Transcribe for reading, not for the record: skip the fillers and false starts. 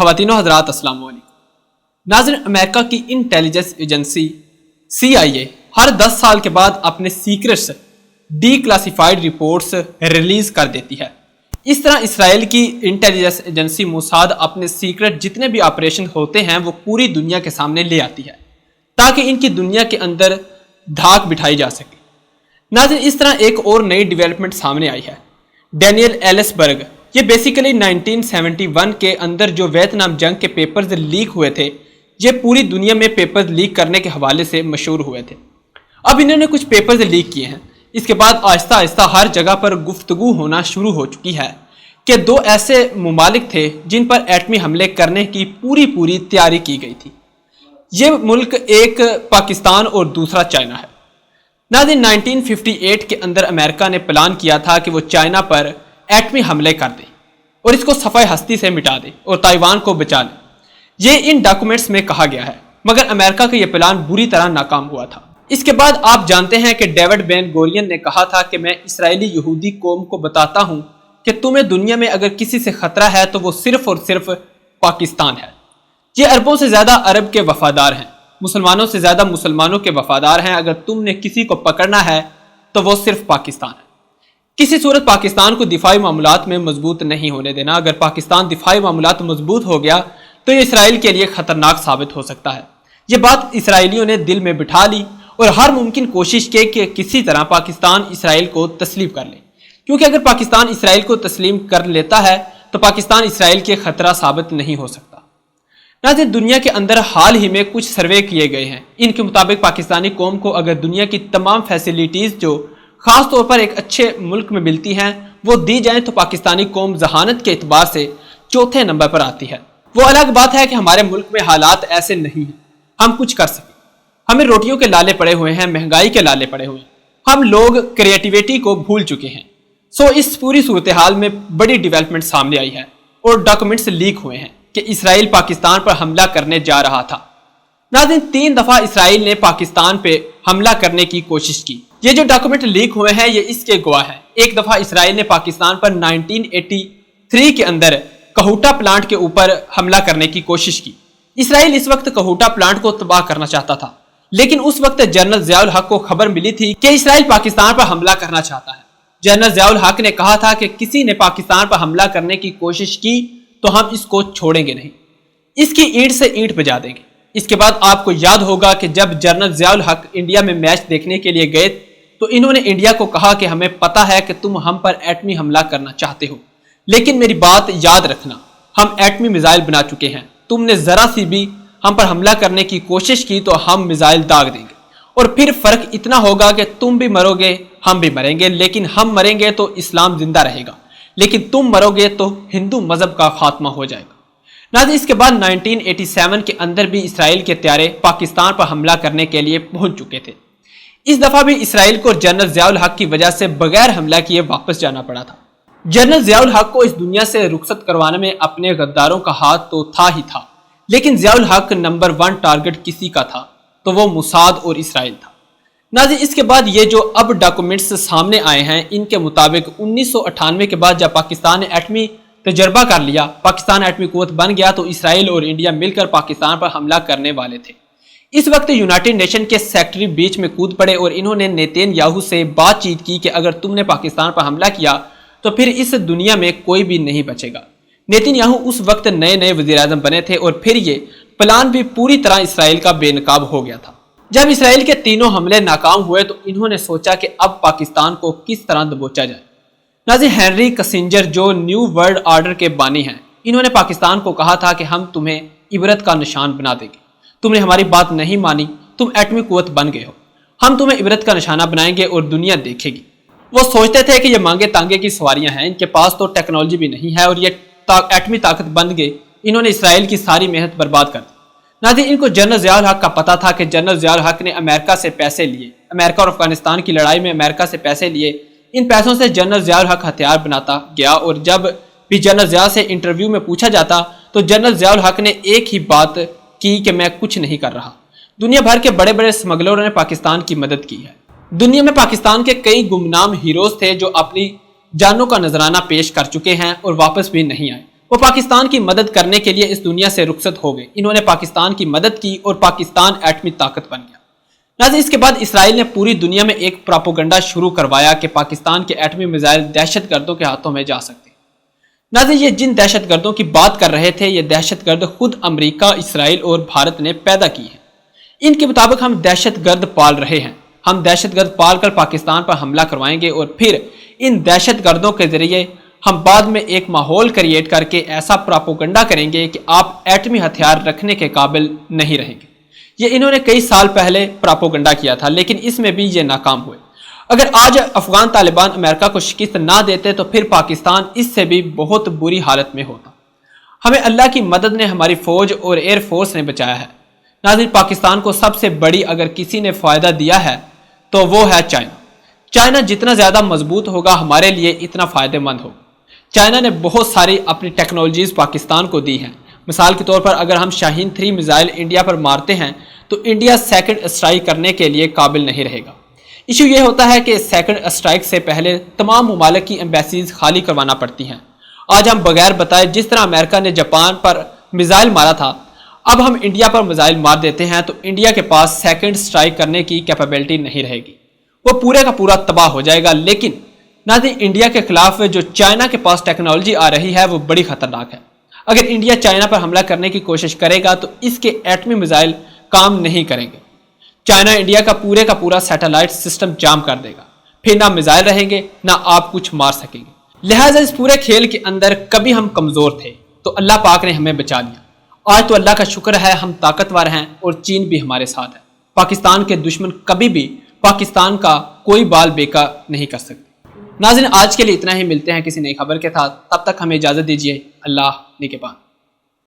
خواتین و حضرات السلام علیکم۔ ناظرین، امریکہ کی انٹیلیجنس ایجنسی CIA ہر 10 سال کے بعد اپنے secrets D classified reports release کر دیتی ہے۔ اس طرح اسرائیل کی انٹیلیجنس ایجنسی موساد اپنے سیکرٹ جتنے بھی آپریشن ہوتے ہیں وہ پوری دنیا کے سامنے لے آتی ہے تاکہ ان کی دنیا کے اندر دھاک بٹھائی جا سکے۔ ناظرین، اس طرح ایک اور نئی ڈیولپمنٹ سامنے آئی ہے۔ ڈینیل ایلسبرگ، یہ بیسیکلی 1971 کے اندر جو ویتنام جنگ کے پیپرز لیک ہوئے تھے، یہ پوری دنیا میں پیپرز لیک کرنے کے حوالے سے مشہور ہوئے تھے۔ اب انہوں نے کچھ پیپرز لیک کیے ہیں۔ اس کے بعد آہستہ آہستہ ہر جگہ پر گفتگو ہونا شروع ہو چکی ہے کہ دو ایسے ممالک تھے جن پر ایٹمی حملے کرنے کی پوری تیاری کی گئی تھی۔ یہ ملک ایک پاکستان اور دوسرا چائنا ہے۔ ناظرین، 1958 کے اندر امریکہ نے پلان کیا تھا کہ وہ چائنا پر ایٹمی حملے کر دے اور اس کو صفحہ ہستی سے مٹا دے اور تائیوان کو بچا لے۔ یہ ان ڈاکومنٹس میں کہا گیا ہے، مگر امریکہ کا یہ پلان بری طرح ناکام ہوا تھا۔ اس کے بعد آپ جانتے ہیں کہ ڈیوڈ بین گورین نے کہا تھا کہ میں اسرائیلی یہودی قوم کو بتاتا ہوں کہ تمہیں دنیا میں اگر کسی سے خطرہ ہے تو وہ صرف اور صرف پاکستان ہے۔ یہ اربوں سے زیادہ عرب کے وفادار ہیں، مسلمانوں سے زیادہ مسلمانوں کے وفادار ہیں۔ اگر تم نے کسی کو پکڑنا ہے تو وہ صرف پاکستان ہے۔ کسی صورت پاکستان کو دفاعی معاملات میں مضبوط نہیں ہونے دینا۔ اگر پاکستان دفاعی معاملات مضبوط ہو گیا تو یہ اسرائیل کے لیے خطرناک ثابت ہو سکتا ہے۔ یہ بات اسرائیلیوں نے دل میں بٹھا لی اور ہر ممکن کوشش کی کہ کسی طرح پاکستان اسرائیل کو تسلیم کر لے، کیونکہ اگر پاکستان اسرائیل کو تسلیم کر لیتا ہے تو پاکستان اسرائیل کے خطرہ ثابت نہیں ہو سکتا۔ ناظرین، دنیا کے اندر حال ہی میں کچھ سروے کیے گئے ہیں۔ ان کے مطابق پاکستانی قوم کو اگر دنیا کی تمام فیسلٹیز جو خاص طور پر ایک اچھے ملک میں ملتی ہیں وہ دی جائیں تو پاکستانی قوم ذہانت کے اعتبار سے چوتھے نمبر پر آتی ہے۔ وہ الگ بات ہے کہ ہمارے ملک میں حالات ایسے نہیں ہیں ہم کچھ کر سکیں۔ ہمیں روٹیوں کے لالے پڑے ہوئے ہیں، مہنگائی کے لالے پڑے ہوئے ہیں، ہم لوگ کریٹیویٹی کو بھول چکے ہیں۔ اس پوری صورتحال میں بڑی ڈیولپمنٹ سامنے آئی ہے اور ڈاکومنٹس لیک ہوئے ہیں کہ اسرائیل پاکستان پر حملہ کرنے جا رہا تھا۔ ناظرین، 3 دفعہ اسرائیل نے پاکستان پہ حملہ کرنے کی کوشش کی۔ یہ جو ڈاکومنٹ لیک ہوئے ہیں یہ اس کے گواہ ہیں۔ ایک دفعہ اسرائیل نے پاکستان پر 1983 کے اندر کہوٹا پلانٹ کے اوپر حملہ کرنے کی کوشش کی۔ اسرائیل اس وقت کہوٹا پلانٹ کو تباہ کرنا چاہتا تھا، لیکن اس وقت جنرل ضیاء الحق کو خبر ملی تھی کہ اسرائیل پاکستان پر حملہ کرنا چاہتا ہے۔ جنرل ضیاء الحق نے کہا تھا کہ کسی نے پاکستان پر حملہ کرنے کی کوشش کی تو ہم اس کو چھوڑیں گے نہیں، اس کی اینٹ سے اینٹ بجا دیں گے۔ اس کے بعد آپ کو یاد ہوگا کہ جب جنرل ضیاء الحق انڈیا میں میچ دیکھنے کے لیے گئے تو انہوں نے انڈیا کو کہا کہ ہمیں پتا ہے کہ تم ہم پر ایٹمی حملہ کرنا چاہتے ہو، لیکن میری بات یاد رکھنا، ہم ایٹمی میزائل بنا چکے ہیں، تم نے ذرا سی بھی ہم پر حملہ کرنے کی کوشش کی تو ہم میزائل داغ دیں گے، اور پھر فرق اتنا ہوگا کہ تم بھی مرو گے ہم بھی مریں گے، لیکن ہم مریں گے تو اسلام زندہ رہے گا، لیکن تم مرو گے تو ہندو مذہب کا خاتمہ ہو جائے گا۔ ناظرین، اس کے بعد 1987 کے اندر بھی اسرائیل کے طیارے پاکستان پر حملہ کرنے کے لیے پہنچ چکے تھے۔ اس دفعہ بھی اسرائیل کو جنرل ضیاء الحق کی وجہ سے بغیر حملہ کیے واپس جانا پڑا تھا۔ جنرل ضیاء الحق کو اس دنیا سے رخصت کروانے میں اپنے غداروں کا ہاتھ تو تھا ہی تھا، لیکن ضیاء الحق نمبر 1 ٹارگٹ کسی کا تھا تو وہ موساد اور اسرائیل تھا۔ ناظرین، اس کے بعد یہ جو اب ڈاکومنٹس سامنے آئے ہیں ان کے مطابق 1998 کے بعد جب پاکستان نے ایٹمی تجربہ کر لیا، پاکستان ایٹمی قوت بن گیا تو اسرائیل اور انڈیا مل کر پاکستان پر حملہ کرنے والے تھے۔ اس وقت یونائٹڈ نیشن کے سیکرٹری بیچ میں کود پڑے اور انہوں نے نیتن یاہو سے بات چیت کی کہ اگر تم نے پاکستان پر حملہ کیا تو پھر اس دنیا میں کوئی بھی نہیں بچے گا۔ نیتن یاہو اس وقت نئے وزیر اعظم بنے تھے اور پھر یہ پلان بھی پوری طرح اسرائیل کا بے نقاب ہو گیا تھا۔ جب اسرائیل کے تینوں حملے ناکام ہوئے تو انہوں نے سوچا کہ اب پاکستان کو کس طرح دبوچا جائے۔ ناظرین، ہینری کسنجر جو نیو ورلڈ آرڈر کے بانی ہیں، انہوں نے پاکستان کو کہا تھا کہ ہم تمہیں عبرت کا نشان بنا دیں گے، تم نے ہماری بات نہیں مانی، تم ایٹمی قوت بن گئے ہو، ہم تمہیں عبرت کا نشانہ بنائیں گے اور دنیا دیکھے گی۔ وہ سوچتے تھے کہ یہ مانگے تانگے کی سواریاں ہیں، ان کے پاس تو ٹیکنالوجی بھی نہیں ہے اور یہ ایٹمی طاقت بن گئے۔ انہوں نے اسرائیل کی ساری محنت برباد کر دی۔ ناظرین، ان کو جنرل ضیاء الحق کا پتا تھا کہ جنرل ضیاء الحق نے امریکہ سے پیسے لیے، امریکہ اور افغانستان کی لڑائی میں امریکہ سے پیسے لیے، ان پیسوں سے جنرل ضیاء الحق ہتھیار بناتا گیا، اور جب بھی جنرل ضیاء سے انٹرویو میں پوچھا جاتا تو جنرل ضیاء الحق نے ایک ہی بات کی کہ میں کچھ نہیں کر رہا۔ دنیا بھر کے بڑے بڑے اسمگلروں نے پاکستان کی مدد کی ہے۔ دنیا میں پاکستان کے کئی گمنام ہیروز تھے جو اپنی جانوں کا نذرانہ پیش کر چکے ہیں اور واپس بھی نہیں آئے، وہ پاکستان کی مدد کرنے کے لیے اس دنیا سے رخصت ہو گئے۔ انہوں نے پاکستان کی مدد کی اور پاکستان ایٹمی طاقت بن گیا۔ ناظرین، اس کے بعد اسرائیل نے پوری دنیا میں ایک پراپوگنڈا شروع کروایا کہ پاکستان کے ایٹمی میزائل دہشت گردوں کے ہاتھوں میں جا سکتے ہیں۔ ناظرین، یہ جن دہشت گردوں کی بات کر رہے تھے، یہ دہشت گرد خود امریکہ، اسرائیل اور بھارت نے پیدا کی ہیں۔ ان کے مطابق ہم دہشت گرد پال رہے ہیں، ہم دہشت گرد پال کر پاکستان پر حملہ کروائیں گے اور پھر ان دہشت گردوں کے ذریعے ہم بعد میں ایک ماحول کریٹ کر کے ایسا پراپوگنڈا کریں گے کہ آپ ایٹمی ہتھیار رکھنے کے قابل نہیں رہیں گے۔ یہ انہوں نے کئی سال پہلے پراپوگنڈا کیا تھا، لیکن اس میں بھی یہ ناکام ہوئے۔ اگر آج افغان طالبان امریکہ کو شکست نہ دیتے تو پھر پاکستان اس سے بھی بہت بری حالت میں ہوتا۔ ہمیں اللہ کی مدد نے، ہماری فوج اور ایئر فورس نے بچایا ہے۔ ناظرین، پاکستان کو سب سے بڑی اگر کسی نے فائدہ دیا ہے تو وہ ہے چائنا۔ چائنا جتنا زیادہ مضبوط ہوگا ہمارے لیے اتنا فائدہ مند ہوگا۔ چائنا نے بہت ساری اپنی ٹیکنالوجیز پاکستان کو دی ہیں۔ مثال کے طور پر اگر ہم شاہین 3 میزائل انڈیا پر مارتے ہیں تو انڈیا سیکنڈ اسٹرائک کرنے کے لیے قابل نہیں رہے گا۔ ایشو یہ ہوتا ہے کہ سیکنڈ اسٹرائک سے پہلے تمام ممالک کی ایمبیسیز خالی کروانا پڑتی ہیں۔ آج ہم بغیر بتائے جس طرح امریکہ نے جاپان پر میزائل مارا تھا، اب ہم انڈیا پر میزائل مار دیتے ہیں تو انڈیا کے پاس سیکنڈ اسٹرائک کرنے کی کیپیبلٹی نہیں رہے گی، وہ پورے کا پورا تباہ ہو جائے گا۔ لیکن ناظرین، انڈیا کے خلاف جو چائنا کے پاس ٹیکنالوجی آ رہی ہے وہ بڑی خطرناک ہے۔ اگر انڈیا چائنا پر حملہ کرنے کی کوشش کرے گا تو اس کے ایٹمی میزائل کام نہیں کریں گے۔ چائنا انڈیا کا پورا سیٹلائٹ سسٹم جام کر دے گا، پھر نہ میزائل رہیں گے نہ آپ کچھ مار سکیں گے۔ لہٰذا اس پورے کھیل کے اندر کبھی ہم کمزور تھے تو اللہ پاک نے ہمیں بچا لیا۔ آج تو اللہ کا شکر ہے ہم طاقتور ہیں اور چین بھی ہمارے ساتھ ہے۔ پاکستان کے دشمن کبھی بھی پاکستان کا کوئی بال بیکا نہیں کر سکتے۔ ناظرین، آج کے لیے اتنا ہی، ملتے ہیں کسی نئی خبر کے ساتھ، تب تک ہمیں اجازت دیجیے۔ اللہ نگہبان۔